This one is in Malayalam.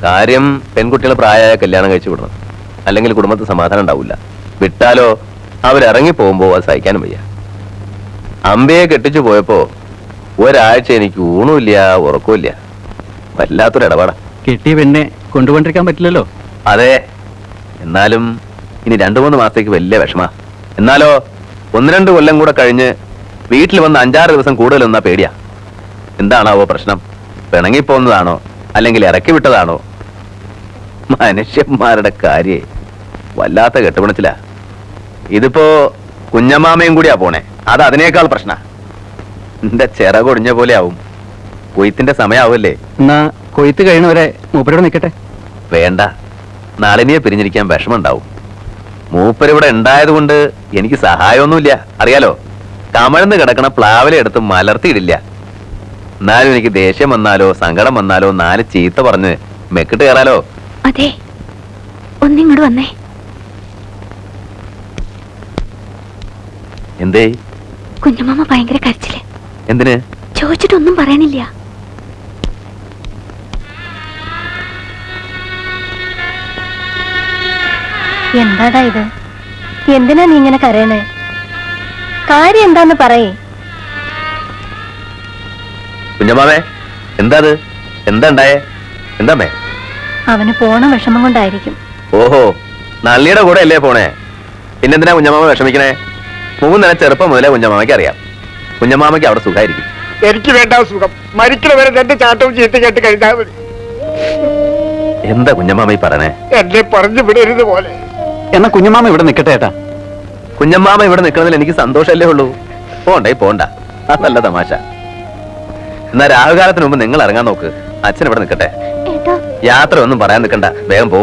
കാര്യം പെൺകുട്ടികൾ പ്രായമായ കല്യാണം കഴിച്ചു വിടണം, അല്ലെങ്കിൽ കുടുംബത്തിൽ സമാധാനം ഉണ്ടാവില്ല. വിട്ടാലോ അവരിറങ്ങി പോകുമ്പോ അത് സഹിക്കാനും വയ്യ. അമ്പയെ കെട്ടിച്ചു പോയപ്പോ ഒരാഴ്ച എനിക്ക് ഊണുമില്ല ഉറക്കമില്ല. വല്ലാത്തൊരു ഇടപാടാ. കെട്ടിയ പെണ്ണെ കൊണ്ടുപോണ്ടിരിക്കാൻ പറ്റില്ലല്ലോ. അതെ, എന്നാലും ഇനി 2-3 മാസത്തേക്ക് വലിയ വിഷമാ. എന്നാലോ 1-2 കൊല്ലം കൂടെ കഴിഞ്ഞ് വീട്ടിൽ വന്ന് 5-6 ദിവസം കൂടുതലൊന്നാ പേടിയാ. എന്താണാവോ പ്രശ്നം? പിണങ്ങിപ്പോന്നതാണോ അല്ലെങ്കിൽ ഇറക്കി വിട്ടതാണോ? മനുഷ്യന്മാരുടെ കാര്യേ വല്ലാത്ത കെട്ടുപിണച്ചിലാ. ഇതിപ്പോ കുഞ്ഞമ്മാമയും കൂടിയാ പോണേ, അത് അതിനേക്കാൾ പ്രശ്ന. എന്റെ ചിറകൊടിഞ്ഞ പോലെ ആവും. കൊയ്ത്തിന്റെ സമയാവല്ലേ? എന്നാ കൊയ്ത്ത് കഴിയണവരെ മൂപ്പരോട് നിൽക്കട്ടെ. വേണ്ട, നളിനിയെ പിരിഞ്ഞിരിക്കാൻ വിഷമുണ്ടാവും. മൂപ്പരിവിടെ ഉണ്ടായതുകൊണ്ട് എനിക്ക് സഹായമൊന്നുമില്ല, അറിയാലോ. കമഴ്ന്ന് കിടക്കണ പ്ലാവിലെ എടുത്ത് മലർത്തിയിടില്ല. എന്നാലും എനിക്ക് ദേഷ്യം വന്നാലോ സങ്കടം വന്നാലോ 4 ചീത്ത പറഞ്ഞ് മെക്കിട്ട് കയറാലോ. അതെ, ഒന്നിങ്ങോട്ട് വന്നേ. എന്തേ? കുഞ്ഞമ്മ ഭയങ്കര കരച്ചില്. എന്തിന്? ചോദിച്ചിട്ടൊന്നും പറയണില്ല. എന്താടാ ഇത്? എന്തിനാ നീ ഇങ്ങനെ കരയണേ? കാര്യം എന്താന്ന് പറയേ. കുഞ്ഞമ്മാമേ, എന്താ എന്താ ഉണ്ടായേ? എന്താമ്മേ? അവന് പോണ വിഷമം കൊണ്ടായിരിക്കും. ഓഹോ, നള്ളിയുടെ കൂടെ അല്ലേ പോണേ? പിന്നെന്തിനാ കുഞ്ഞമ്മാമ വിഷമിക്കണേ? 3 നില ചെറുപ്പം മുതലേ കുഞ്ഞമ്മാമയ്ക്ക് അറിയാം. കുഞ്ഞമ്മാമയ്ക്ക് അവിടെ സുഖമായിരിക്കും. എനിക്ക് വേണ്ട സുഖം, മരിക്കണ വരെ എന്റെ ചാട്ടവും ചീത്ത കേട്ട് കഴിഞ്ഞാൽ മതി. എന്താ കുഞ്ഞമ്മാമ ഈ പറയണേ? എന്നെ പറഞ്ഞു വിടരുത് പോലെ. എന്നാ കുഞ്ഞമ്മാമ ഇവിടെ നിൽക്കട്ടെ ഏട്ടാ. കുഞ്ഞമ്മാമ ഇവിടെ നിൽക്കുന്നതിൽ എനിക്ക് സന്തോഷമല്ലേ ഉള്ളൂ. പോണ്ട, അതല്ല തമാശ. എന്നാ രാഹുകാലത്തിന് മുമ്പ് നിങ്ങൾ ഇറങ്ങാൻ നോക്ക്. അച്ഛൻ ഇവിടെ നിൽക്കട്ടെ. യാത്ര ഒന്നും പറയാൻ നിൽക്കണ്ട, വേഗം പോ.